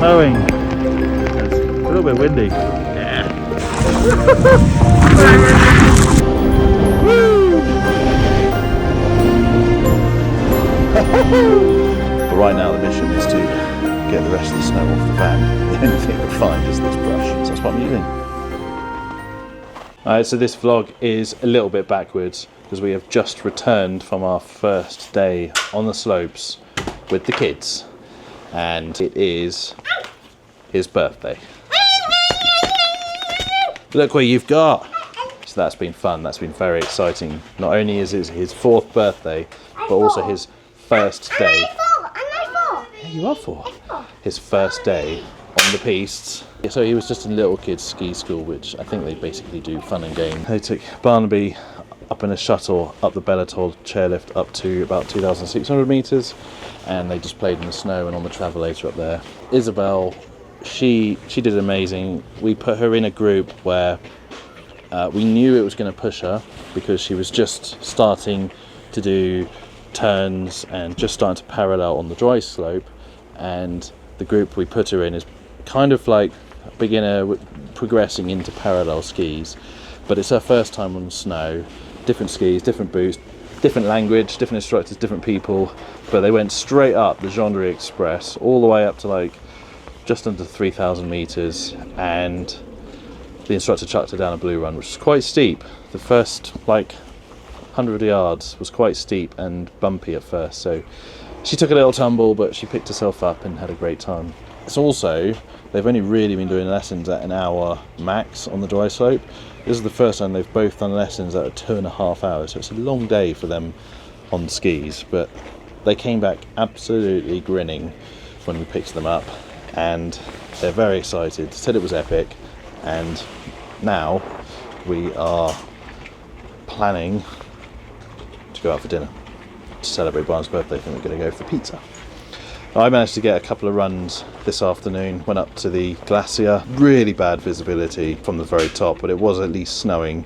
snowing. It's a little bit windy. Yeah. But right now the mission is to get the rest of the snow off the van. The only thing I find is this brush, so that's what I'm using. Alright, so this vlog is a little bit backwards because we have just returned from our first day on the slopes with the kids, and it is his birthday. Look what you've got! So that's been fun, that's been very exciting. Not only is it his 4th birthday, but also his first day. Yeah, you are 4. His first day on the pistes. So he was just in little kids ski school, which I think they basically do fun and games. They took Barnaby up in a shuttle up the Untitled chairlift up to about 2,600 meters, and they just played in the snow and on the travelator up there. Isabel, she did amazing. We put her in a group where we knew it was going to push her because she was just starting to do turns and just starting to parallel on the dry slope, and the group we put her in is kind of like a beginner progressing into parallel skis, but it's her first time on snow. Different skis, different boots, different language, different instructors, different people, but they went straight up the Gendarmerie Express all the way up to like just under 3,000 meters, and the instructor chucked her down a blue run, which is quite steep. The first like 100 yards was quite steep and bumpy at first, so she took a little tumble, but she picked herself up and had a great time. It's also, they've only really been doing lessons at an hour max on the dry slope. This is the first time they've both done lessons at 2.5 hours, so it's a long day for them on skis, but they came back absolutely grinning when we picked them up, and they're very excited, said it was epic, and now we are planning to go out for dinner to celebrate Brian's birthday. I think we're going to go for pizza. I managed to get a couple of runs this afternoon, went up to the glacier. Really bad visibility from the very top, but it was at least snowing,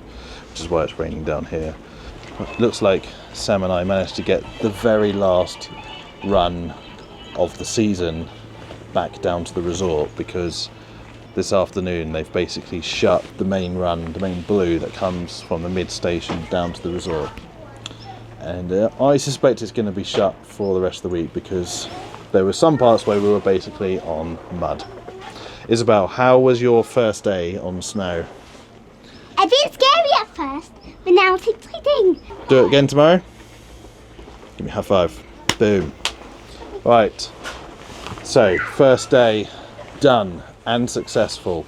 which is why it's raining down here. It looks like Sam and I managed to get the very last run of the season back down to the resort, because this afternoon they've basically shut the main run, the main blue that comes from the mid station down to the resort. And I suspect it's going to be shut for the rest of the week because there were some parts where we were basically on mud. Isabel, how was your first day on snow? A bit scary at first, but now it's exciting. Do it again tomorrow? Give me a high five. Boom. Right. So, first day done and successful.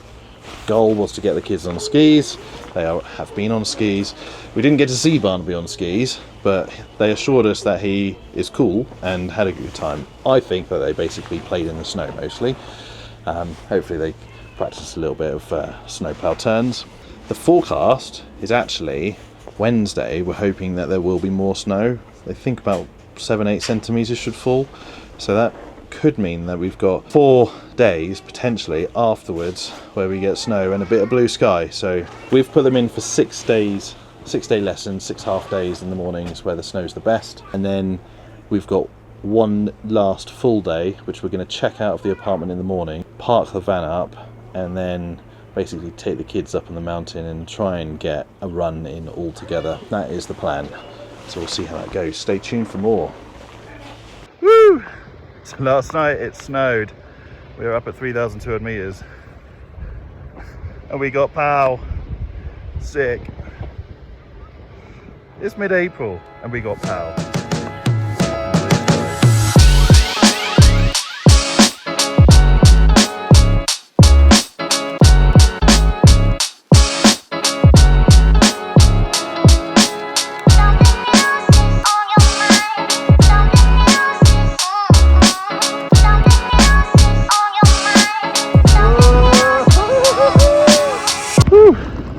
Goal was to get the kids on skis. They have been on skis. We didn't get to see Barnaby on skis, but they assured us that he is cool and had a good time. I think that they basically played in the snow mostly. Hopefully they practiced a little bit of snowplow turns. The forecast is actually Wednesday. We're hoping that there will be more snow. They think about 7-8 centimeters should fall, so that could mean that we've got 4 days potentially afterwards where we get snow and a bit of blue sky. So we've put them in for 6 days, 6-day lessons, 6 half days in the mornings where the snow's the best, and then we've got one last full day which we're going to check out of the apartment in the morning, park the van up, and then basically take the kids up on the mountain and try and get a run in all together. That is the plan, so we'll see how that goes. Stay tuned for more. Woo! So last night it snowed. We were up at 3,200 meters and we got pow. Sick. It's mid-April and we got pow.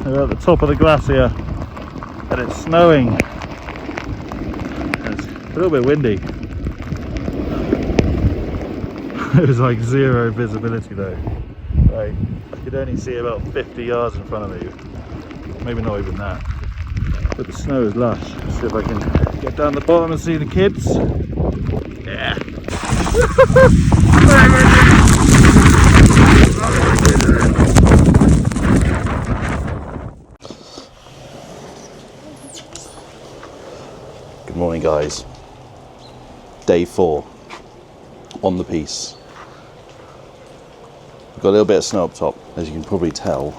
We're at the top of the glacier and it's snowing. It's a little bit windy. It was like 0 visibility though. Like, I could only see about 50 yards in front of me. Maybe not even that. But the snow is lush. Let's see if I can get down the bottom and see the kids. Yeah. Good morning, guys. Day 4 on the piece. We've got a little bit of snow up top. As you can probably tell,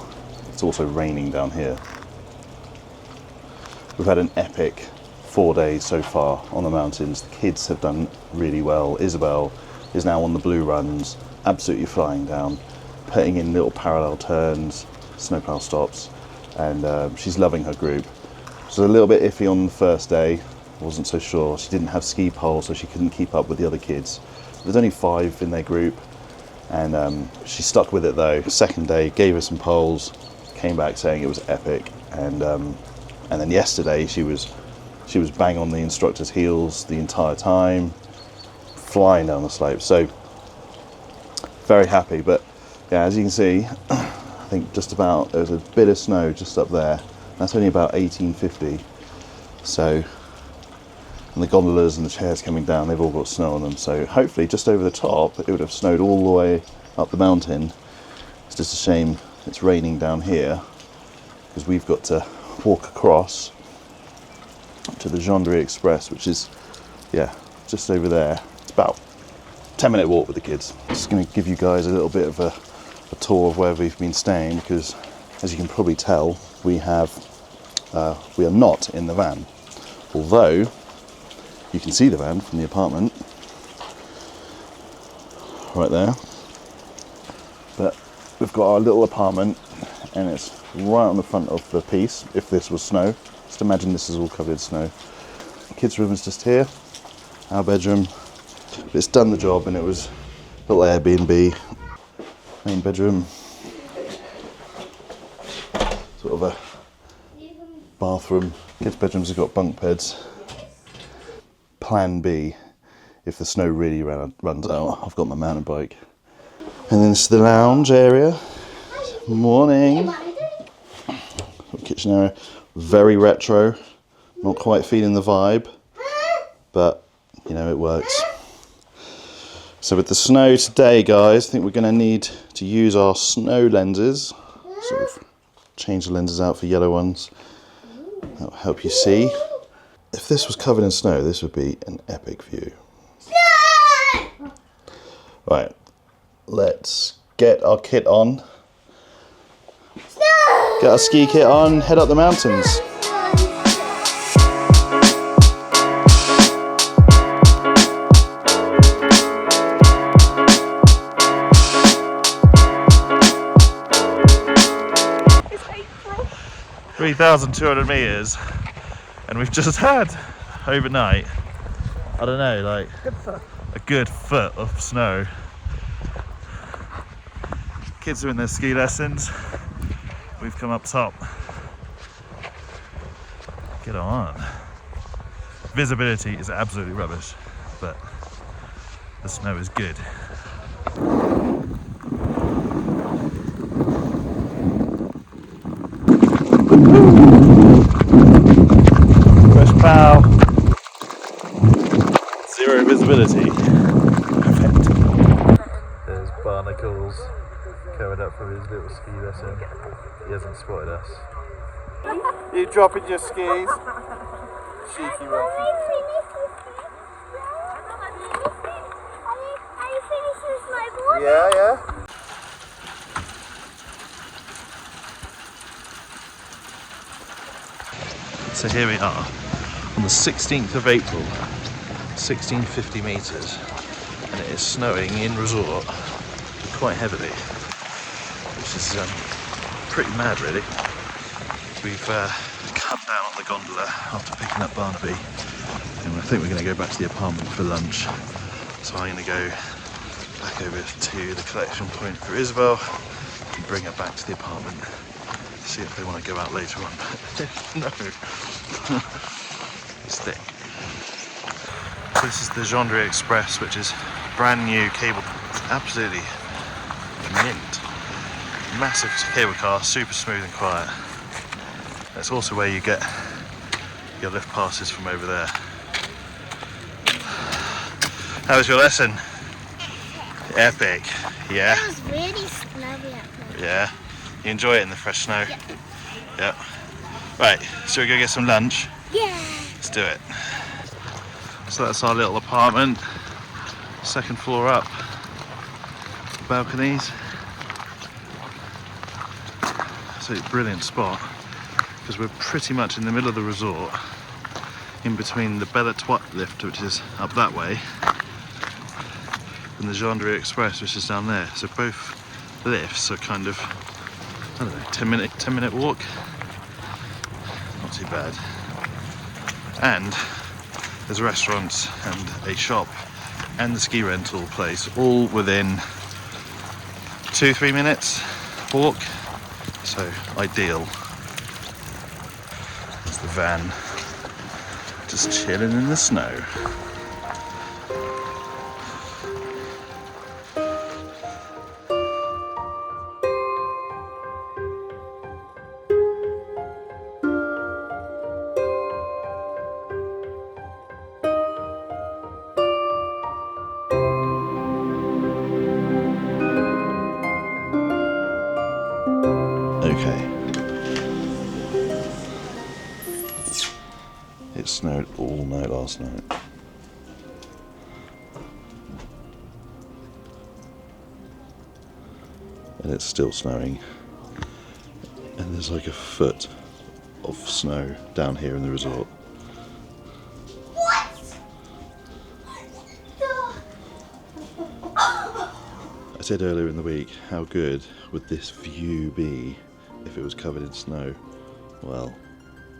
it's also raining down here. We've had an epic 4 days so far on the mountains. The kids have done really well. Isabel is now on the blue runs, absolutely flying down, putting in little parallel turns, snowplow stops, and she's loving her group. She was a little bit iffy on the first day. Wasn't so sure. She didn't have ski poles, so she couldn't keep up with the other kids. There's only 5 in their group, and she stuck with it though. Second day, gave her some poles, came back saying it was epic, and then yesterday she was bang on the instructor's heels the entire time, flying down the slope. So very happy. But yeah, as you can see, I think just about there's a bit of snow just up there. That's only about 1850. So. And the gondolas and the chairs coming down, they've all got snow on them. So hopefully just over the top, it would have snowed all the way up the mountain. It's just a shame it's raining down here because we've got to walk across to the Gendry Express, which is, yeah, just over there. It's about a 10-minute walk with the kids. Just going to give you guys a little bit of a tour of where we've been staying because, as you can probably tell, we are not in the van. Although, you can see the van from the apartment, right there. But we've got our little apartment and it's right on the front of the piece, if this was snow. Just imagine this is all covered in snow. The kids' room is just here, our bedroom. But it's done the job and it was a little Airbnb. Main bedroom. Sort of a bathroom. Kids' bedrooms have got bunk beds. Plan B, if the snow really runs out, I've got my mountain bike. And then it's the lounge area. Morning. Kitchen area, very retro. Not quite feeling the vibe, but you know, it works. So with the snow today, guys, I think we're going to need to use our snow lenses. Sort of change the lenses out for yellow ones. That'll help you see. If this was covered in snow, this would be an epic view. Right, let's get our kit on. Get our ski kit on, head up the mountains. 3,200 meters, and we've just had overnight, I don't know, like a good foot of snow. Kids are in their ski lessons. We've come up top. Get on. Visibility is absolutely rubbish, but the snow is good. Fresh bow. Zero visibility. Perfect. There's Barnacles coming up from his little ski lesson. He hasn't spotted us. You dropping your skis? Cheeky one. Are you finished with snowboarding? Yeah. So here we are on the 16th of April, 1650 metres, and it is snowing in resort quite heavily, which is pretty mad really. We've come down on the gondola after picking up Barnaby, and I think we're going to go back to the apartment for lunch. So I'm going to go back over to the collection point for Isabel and bring her back to the apartment. See if they want to go out later on. No. Stay. This is the Gendry Express, which is brand new cable. It's absolutely mint. Massive cable car, super smooth and quiet. That's also where you get your lift passes from over there. How was your lesson? Epic. Yeah. It was really snowy up there. Yeah. You enjoy it in the fresh snow? Yeah. Right, shall we go get some lunch? Yeah. Let's do it. So that's our little apartment, second floor up, balconies. So brilliant spot because we're pretty much in the middle of the resort, in between the Les Deux Alps lift, which is up that way, and the Gendarmerie Express, which is down there. So both lifts are kind of, I don't know, 10 minute walk. Not too bad. And there's restaurants and a shop and the ski rental place all within 2-3 minutes walk. So ideal. There's the van just chilling in the snow. Okay. It snowed all night last night. And it's still snowing. And there's like a foot of snow down here in the resort. What? I said earlier in the week, how good would this view be if it was covered in snow? Well,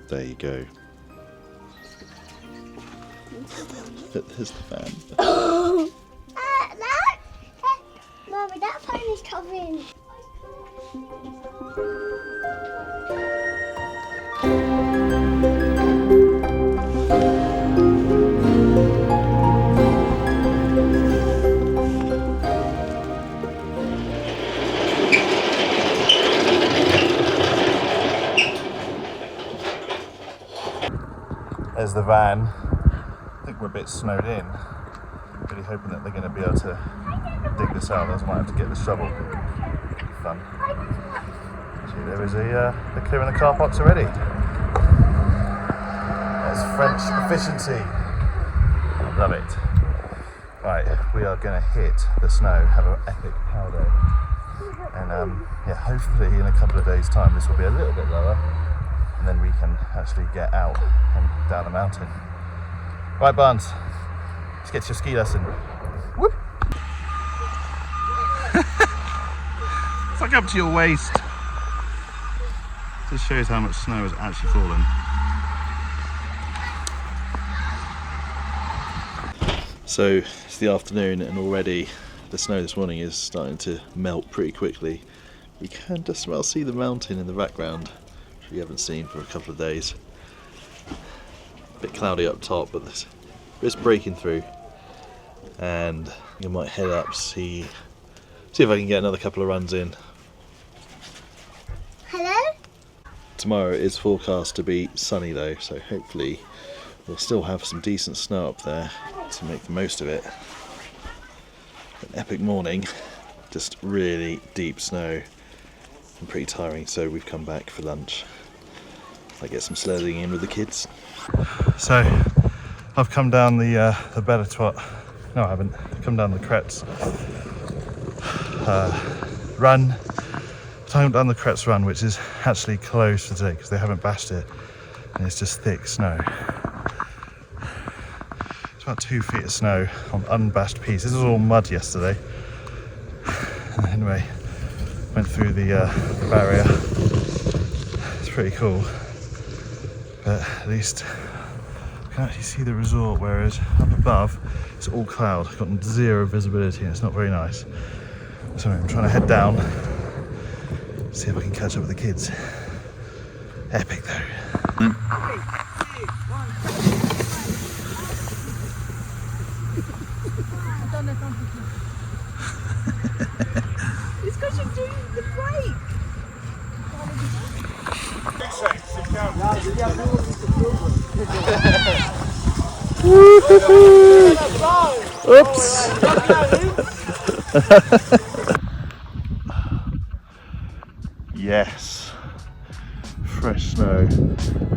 there you go. There's the fan. Mommy, that phone is covering. There's the van. I think we're a bit snowed in. Really hoping that they're going to be able to dig this out. Otherwise I might have to get the shovel. Fun. See, there is they're clearing the car parks already. That's French efficiency. Love it. Right, we are going to hit the snow, have an epic power day. And yeah, hopefully in a couple of days' time this will be a little bit lower. And then we can actually get out and down the mountain. Right, Barnes, let's get your ski lesson. Whoop! It's like up to your waist. This shows how much snow has actually fallen. So it's the afternoon and already the snow this morning is starting to melt pretty quickly. We can just about see the mountain in the background, which we haven't seen for a couple of days. A bit cloudy up top, but it's breaking through. And I might head up, see if I can get another couple of runs in. Hello? Tomorrow is forecast to be sunny though, so hopefully we'll still have some decent snow up there to make the most of it. An epic morning, just really deep snow and pretty tiring, so we've come back for lunch. I get some sledding in with the kids. So I've come down the Les Deux Alps. No, I haven't. I've come down the Kretz run. I'm down the Kretz run, which is actually closed for today because they haven't bashed it, and it's just thick snow. It's about 2 feet of snow on unbashed piece. This was all mud yesterday. Anyway, went through the barrier. It's pretty cool, but at least I can actually see the resort, whereas up above it's all cloud. I've got zero visibility and it's not very nice. So I'm trying to head down, see if I can catch up with the kids. Epic though. It's because you're doing the break. Oops. Yes. Fresh snow,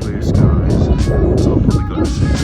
blue skies, top of the glacier.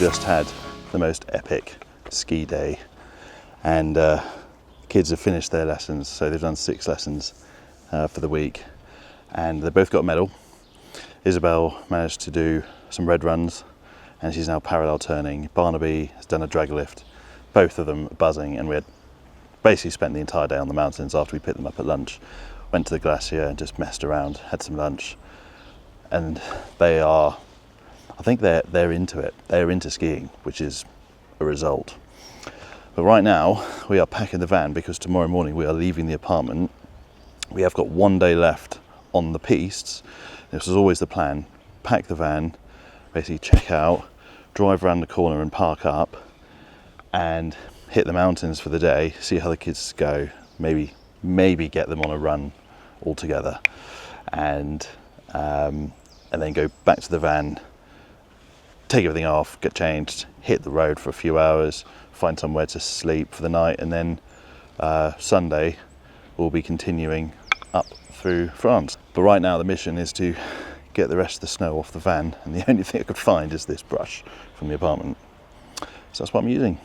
just had the most epic ski day, and kids have finished their lessons, so they've done 6 lessons for the week, and they both got a medal. Isabel managed to do some red runs, and she's now parallel turning. Barnaby has done a drag lift, both of them buzzing, and we had basically spent the entire day on the mountains after we picked them up at lunch. Went to the glacier and just messed around, had some lunch, and they are, I think they're into it. They're into skiing, which is a result. But right now we are packing the van because tomorrow morning we are leaving the apartment. We have got 1 day left on the pistes. This was always the plan: pack the van, basically check out, drive around the corner and park up, and hit the mountains for the day, see how the kids go, maybe get them on a run all together, and then go back to the van, take everything off, get changed, hit the road for a few hours, find somewhere to sleep for the night, and then Sunday we'll be continuing up through France. But right now the mission is to get the rest of the snow off the van, and the only thing I could find is this brush from the apartment. So that's what I'm using.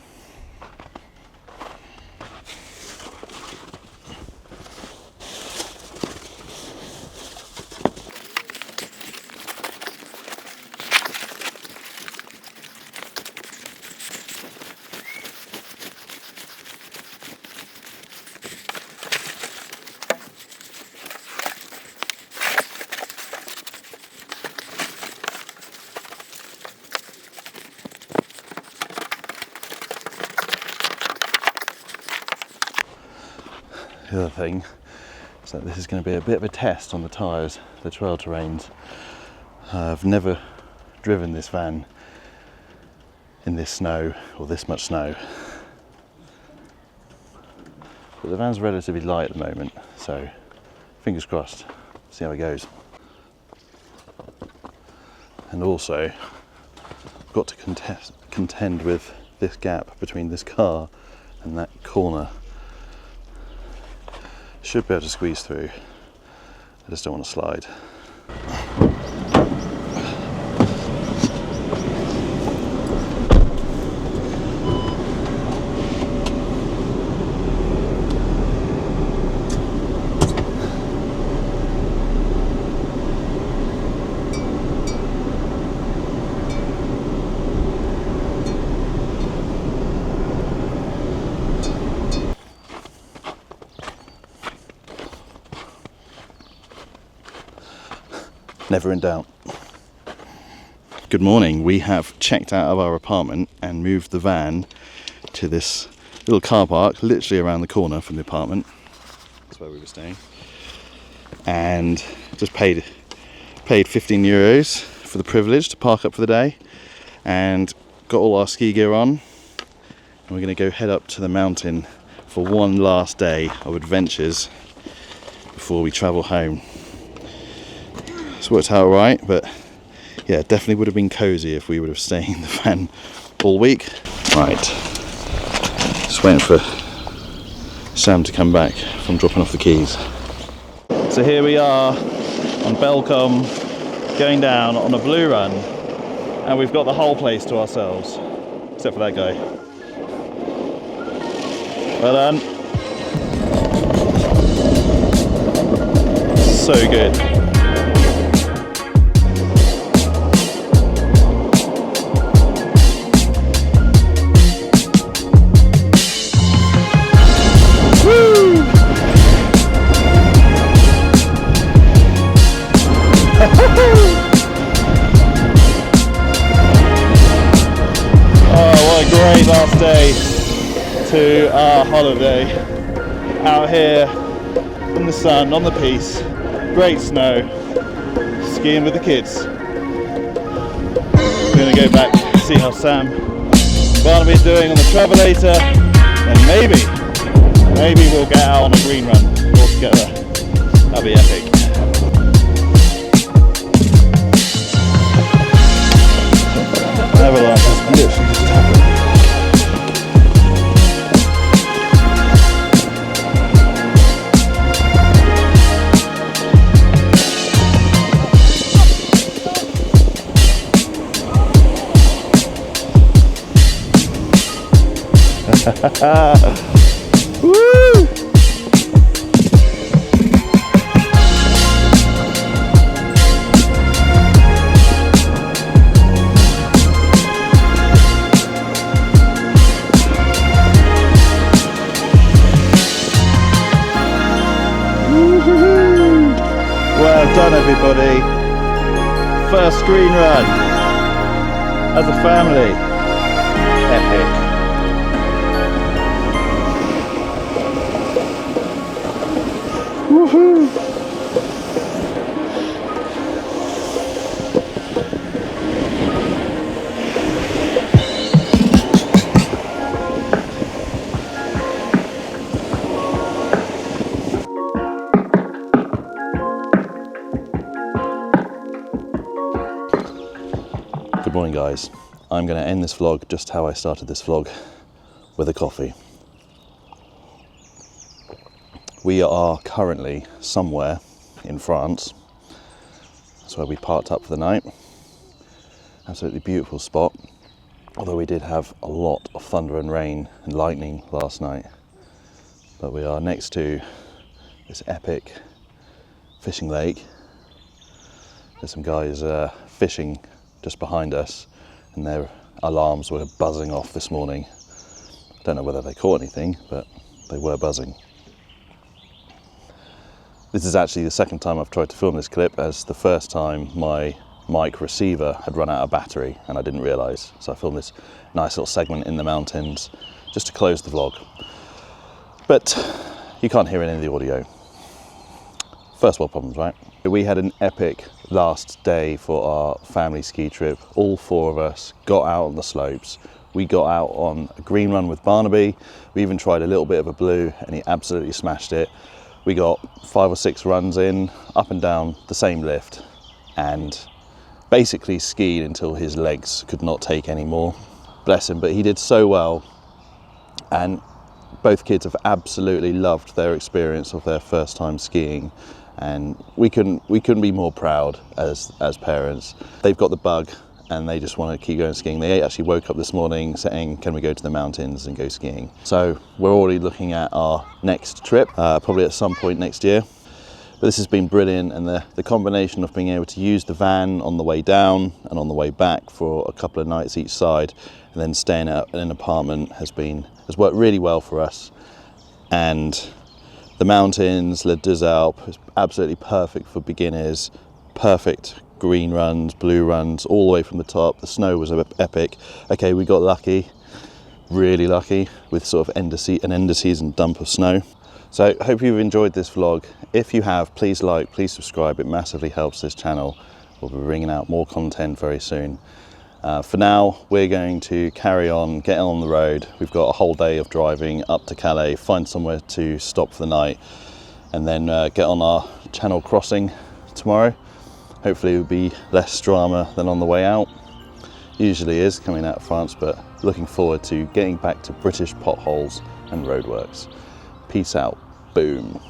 The other thing is that this is going to be a bit of a test on the tyres, the trail terrains. I've never driven this van in this snow, or this much snow. But the van's relatively light at the moment, so fingers crossed, see how it goes. And also, I've got to contend with this gap between this car and that corner. Should be able to squeeze through. I just don't want to slide. Never in doubt. Good morning. We have checked out of our apartment and moved the van to this little car park literally around the corner from the apartment. That's where we were staying. And just paid 15 euros for the privilege to park up for the day, and got all our ski gear on. And we're going to go head up to the mountain for one last day of adventures before we travel home. It's worked out right, but yeah, definitely would have been cozy if we would have stayed in the van all week. Right, just waiting for Sam to come back from dropping off the keys. So here we are on Belcom, going down on a blue run, and we've got the whole place to ourselves, except for that guy. Well done. So good. Great last day to our holiday out here in the sun, on the piste, great snow, skiing with the kids. We're going to go back, see how Sam Barnaby's doing on the travelator, and maybe we'll get out on a green run all together. That'd be epic. Avalanches literally just happened. Woo! Well done, everybody. First screen run as a family. Epic. Woohoo! Good morning, guys. I'm going to end this vlog just how I started this vlog, with a coffee. We are currently somewhere in France. That's where we parked up for the night. Absolutely beautiful spot. Although we did have a lot of thunder and rain and lightning last night. But we are next to this epic fishing lake. There's some guys fishing just behind us, and their alarms were buzzing off this morning. I don't know whether they caught anything, but they were buzzing. This is actually the second time I've tried to film this clip, as the first time my mic receiver had run out of battery and I didn't realise. So I filmed this nice little segment in the mountains just to close the vlog. But you can't hear any of the audio. First world problems, right? We had an epic last day for our family ski trip. All four of us got out on the slopes. We got out on a green run with Barnaby. We even tried a little bit of a blue and he absolutely smashed it. We got 5 or 6 runs in, up and down the same lift, and basically skied until his legs could not take any more. Bless him, but he did so well. And both kids have absolutely loved their experience of their first time skiing. And we couldn't be more proud as parents. They've got the bug and they just want to keep going skiing. They actually woke up this morning saying, can we go to the mountains and go skiing? So we're already looking at our next trip, probably at some point next year. But this has been brilliant, and the combination of being able to use the van on the way down and on the way back for a couple of nights each side, and then staying at an apartment has worked really well for us. And the mountains, Les Deux Alps, is absolutely perfect for beginners. Perfect green runs, blue runs, all the way from the top. The snow was epic. Okay, we got lucky, really lucky, with sort of end of season dump of snow. So hope you've enjoyed this vlog. If you have, please like, please subscribe. It massively helps this channel. We'll be bringing out more content very soon. For now, we're going to carry on, get on the road. We've got a whole day of driving up to Calais, find somewhere to stop for the night, and then get on our channel crossing tomorrow. Hopefully it'll be less drama than on the way out. Usually is coming out of France, but looking forward to getting back to British potholes and roadworks. Peace out. Boom.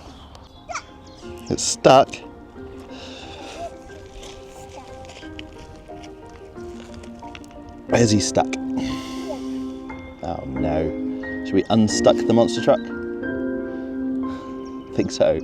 It's stuck. Where's he stuck? Oh no. Should we unstuck the monster truck? I think so.